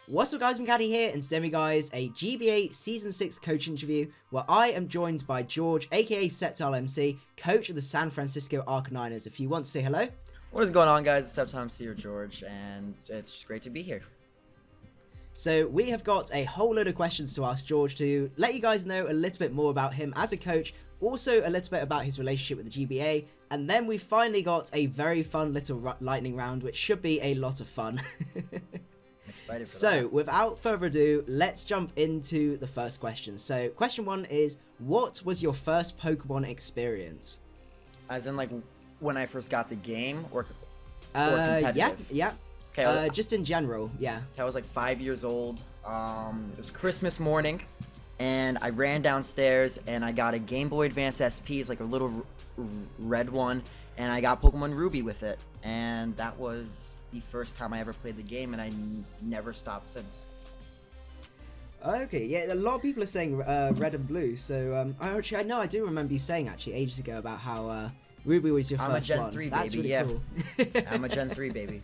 What's up guys, macadii here, and today guys, a GBA Season 6 coach interview where I am joined by George, aka Septile MC, coach of the San Francisco Arcaniners. If you want to say hello. What is going on, guys? It's Septile MC or George, and it's great to be here. So we have got a whole load of questions to ask George to let you guys know a little bit more about him as a coach, also a little bit about his relationship with the GBA, and then we finally got a very fun little lightning round, which should be a lot of fun. Excited for so, that. without further ado, let's jump into the first question. So, question one is, what was your first Pokemon experience? As in, like, when I first got the game, or competitive? Yeah. Okay, just in general, yeah. I was like 5 years old. It was Christmas morning, and I ran downstairs, and I got a Game Boy Advance SP, it's like a little red one, and I got Pokemon Ruby with it, and that was the first time I ever played the game, and I never stopped since. Okay, yeah, a lot of people are saying red and blue, so I know I do remember you saying actually ages ago about how Ruby was your first one. I'm a Gen 3 That's baby, really yeah. cool. I'm a Gen 3 baby.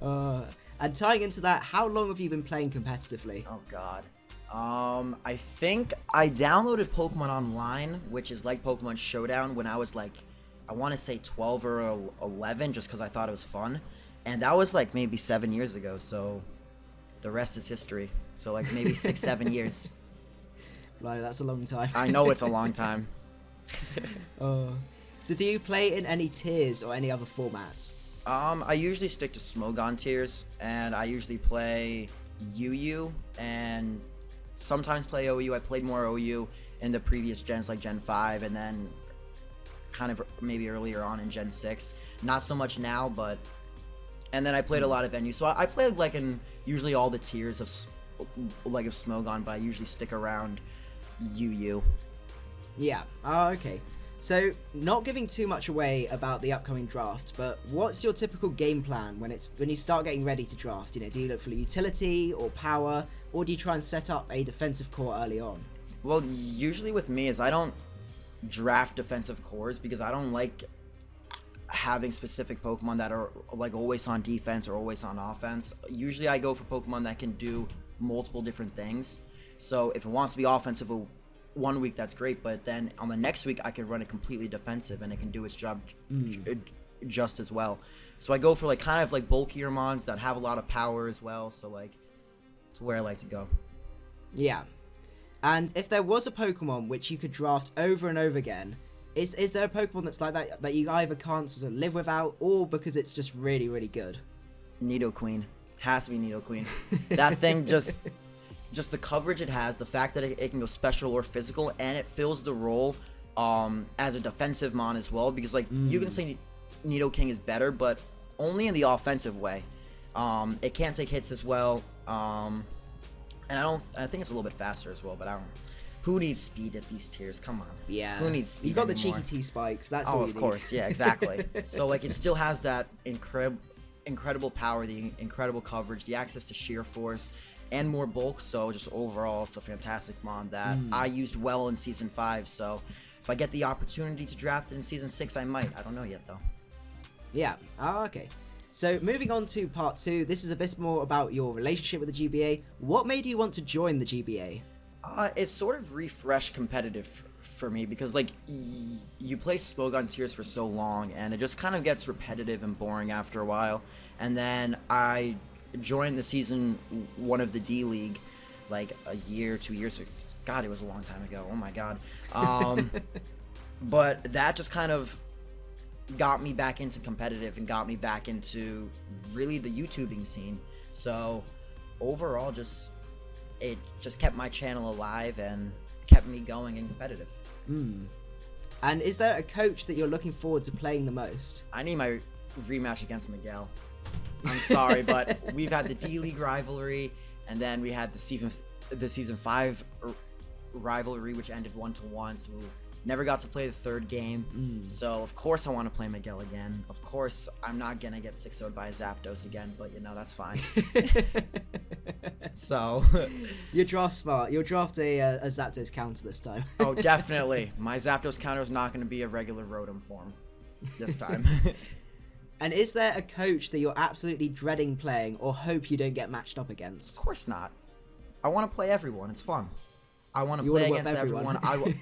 And tying into that, how long have you been playing competitively? Oh god. I think I downloaded Pokemon Online, which is like Pokemon Showdown, when I was like, I want to say 12 or 11, just because I thought it was fun. And that was like maybe 7 years ago, so the rest is history. So like maybe 6, 7 years. Right, that's a long time. I know it's a long time. So do you play in any tiers or any other formats? I usually stick to Smogon tiers, and I usually play UU, and sometimes play OU. I played more OU in the previous gens, like Gen 5, and then kind of maybe earlier on in Gen 6. Not so much now, but... And then I played a lot of NU. So I played like in usually all the tiers of Smogon, but I usually stick around UU. Yeah, okay. So, not giving too much away about the upcoming draft, but what's your typical game plan when you start getting ready to draft? You know, do you look for utility or power, or do you try and set up a defensive core early on? Well, usually with me is I don't draft defensive cores because I don't like having specific Pokemon that are like always on defense or always on offense. Usually I go for Pokemon that can do multiple different things. So if it wants to be offensive one week, that's great, but then on the next week I can run it completely defensive and it can do its job just as well. So I go for like kind of like bulkier mons that have a lot of power as well, so like it's where I like to go. Yeah. And if there was a Pokemon which you could draft over and over again, is there a Pokemon that's like that you either can't sort of live without, or because it's just really, really good? Nidoqueen. Has to be Nidoqueen. That thing just the coverage it has, the fact that it can go special or physical, and it fills the role as a defensive mon as well, because like you can say Nidoking is better, but only in the offensive way. It can't take hits as well, and I think it's a little bit faster as well, but I don't. Who needs speed at these tiers? Come on. Yeah. Who needs speed? You got anymore? the cheeky T-spikes. That's all Oh, you of need. course. Yeah, exactly. So like it still has that incredible power, the incredible coverage, the access to sheer force, and more bulk. So just overall, it's a fantastic mon that I used well in Season 5. So if I get the opportunity to draft it in Season 6, I might. I don't know yet though. Yeah. Okay. So moving on to part 2, this is a bit more about your relationship with the GBA. What made you want to join the GBA? It's sort of refresh competitive for me, because like you play Smogon tiers for so long and it just kind of gets repetitive and boring after a while. And then I joined the Season 1 of the D League like a year, 2 years ago. God, it was a long time ago. Oh my god. But that just kind of got me back into competitive and got me back into really the YouTubing scene. So overall, it just kept my channel alive and kept me going and competitive. And is there a coach that you're looking forward to playing the most? I need my rematch against Miguel. I'm sorry, but we've had the D-League rivalry, and then we had the Season 5 rivalry, which ended 1-1, so we never got to play the third game. So, of course, I want to play Miguel again. Of course, I'm not going to get 6-0'd by a Zapdos again, but, you know, that's fine. So... You'll draft smart. You'll draft a Zapdos counter this time. Oh, definitely. My Zapdos counter is not going to be a regular Rotom form this time. And is there a coach that you're absolutely dreading playing or hope you don't get matched up against? Of course not. I want to play everyone. It's fun. I want to You play wanna against whip everyone.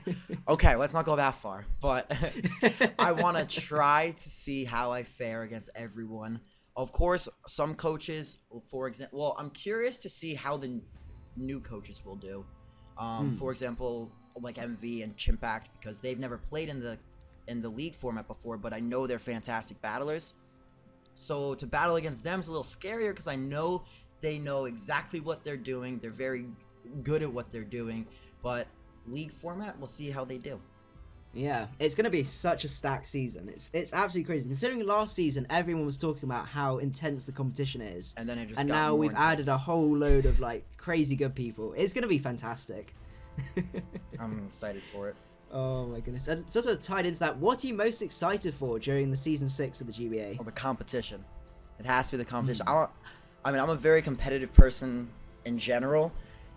Okay, let's not go that far. But I want to try to see how I fare against everyone. Of course, some coaches, for example, well, I'm curious to see how the new coaches will do. For example, like MV and Chimpact, because they've never played in the league format before, but I know they're fantastic battlers. So to battle against them is a little scarier because I know they know exactly what they're doing. They're very good at what they're doing, but league format, we'll see how they do. Yeah, it's going to be such a stacked season. It's absolutely crazy. Considering last season, everyone was talking about how intense the competition is. And then it just and got now more we've intense. added a whole load of like crazy good people. It's going to be fantastic. I'm excited for it. Oh my goodness. And sort of tied into that, what are you most excited for during the season 6 of the GBA? Oh, the competition. It has to be the competition. I mean, I'm a very competitive person in general,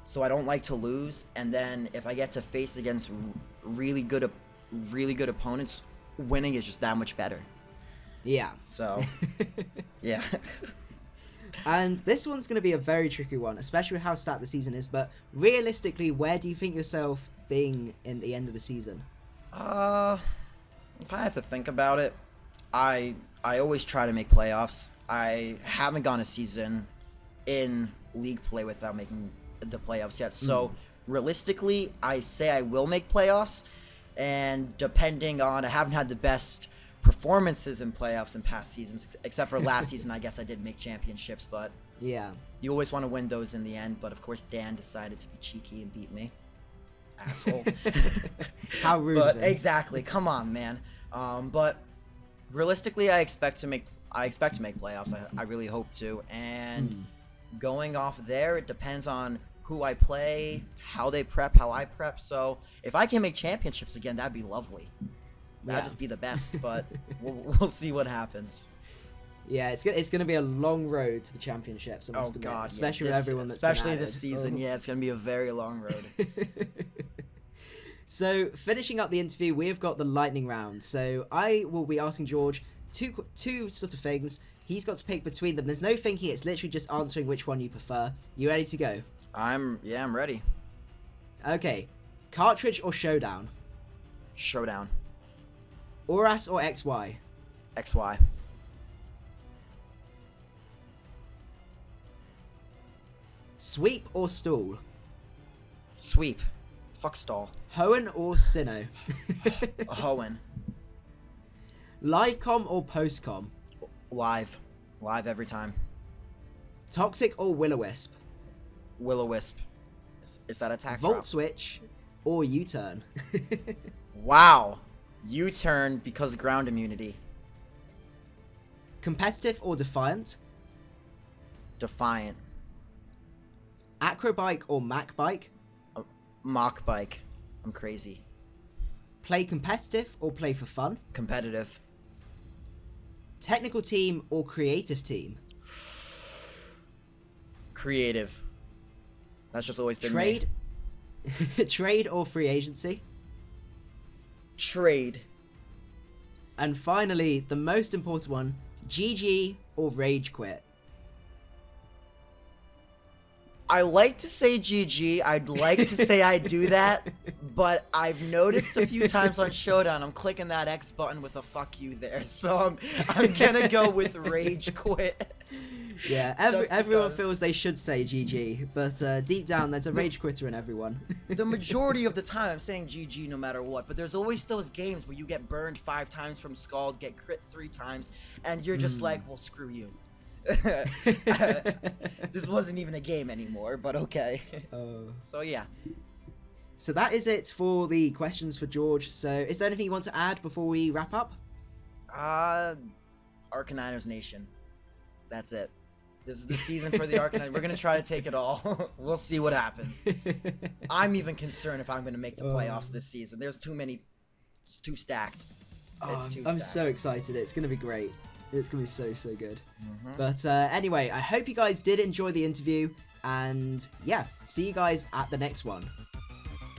so I don't like to lose. And then if I get to face against really good opponents, winning is just that much better. Yeah. So, yeah. And this one's going to be a very tricky one, especially with how stacked the season is. But realistically, where do you think yourself being in the end of the season? If I had to think about it, I always try to make playoffs. I haven't gone a season in league play without making the playoffs yet. So realistically, I say I will make playoffs. And depending on, I haven't had the best performances in playoffs in past seasons, except for last season. I guess I did make championships, but yeah, you always want to win those in the end. But of course, Dan decided to be cheeky and beat me. Asshole. How rude. But exactly, come on, man. But realistically, I expect to make playoffs. I really hope to. And going off there, it depends on who I play, how they prep, how I prep. So if I can make championships again, that'd be lovely. That'd just be the best. But we'll see what happens. Yeah, it's gonna be a long road to the championships. I must admit, God, especially yeah. with everyone that's especially been this added. season. Yeah, it's gonna be a very long road. So finishing up the interview, we've got the lightning round. So I will be asking George two sort of things. He's got to pick between them. There's no thinking. It's literally just answering which one you prefer. You ready to go? I'm ready. Okay. Cartridge or Showdown? Showdown. Oras or XY? XY. Sweep or Stall? Sweep. Fuck stall. Hoenn or Sinnoh? Hoenn. Livecom or Postcom? Live. Live every time. Toxic or Will-O-Wisp? Will-O-Wisp. Is that attack Volt drop? Switch or U-Turn? Wow. U-turn because ground immunity. Competitive or Defiant? Defiant. Acrobike or Macbike? Mock bike. I'm crazy. Play competitive or play for fun? Competitive. Technical team or creative team? Creative. That's just always been Trade trade or free agency? Trade. And finally, the most important one, GG or rage quit? I like to say GG. I'd like to say I do that, but I've noticed a few times on Showdown, I'm clicking that X button with a fuck you there. So I'm gonna go with rage quit. Yeah, everyone feels they should say GG, but deep down there's a rage quitter in everyone. The majority of the time I'm saying GG no matter what, but there's always those games where you get burned 5 times from Scald, get crit 3 times, and you're just like, well, screw you. This wasn't even a game anymore, but okay. So yeah. So that is it for the questions for George. So is there anything you want to add before we wrap up? Arcaniners Nation. That's it. This is the season for the Arcaniners. We're going to try to take it all. We'll see what happens. I'm even concerned if I'm going to make the playoffs this season. There's too many. It's too stacked. I'm so excited. It's going to be great. It's going to be so good. But anyway, I hope you guys did enjoy the interview. And yeah, see you guys at the next one.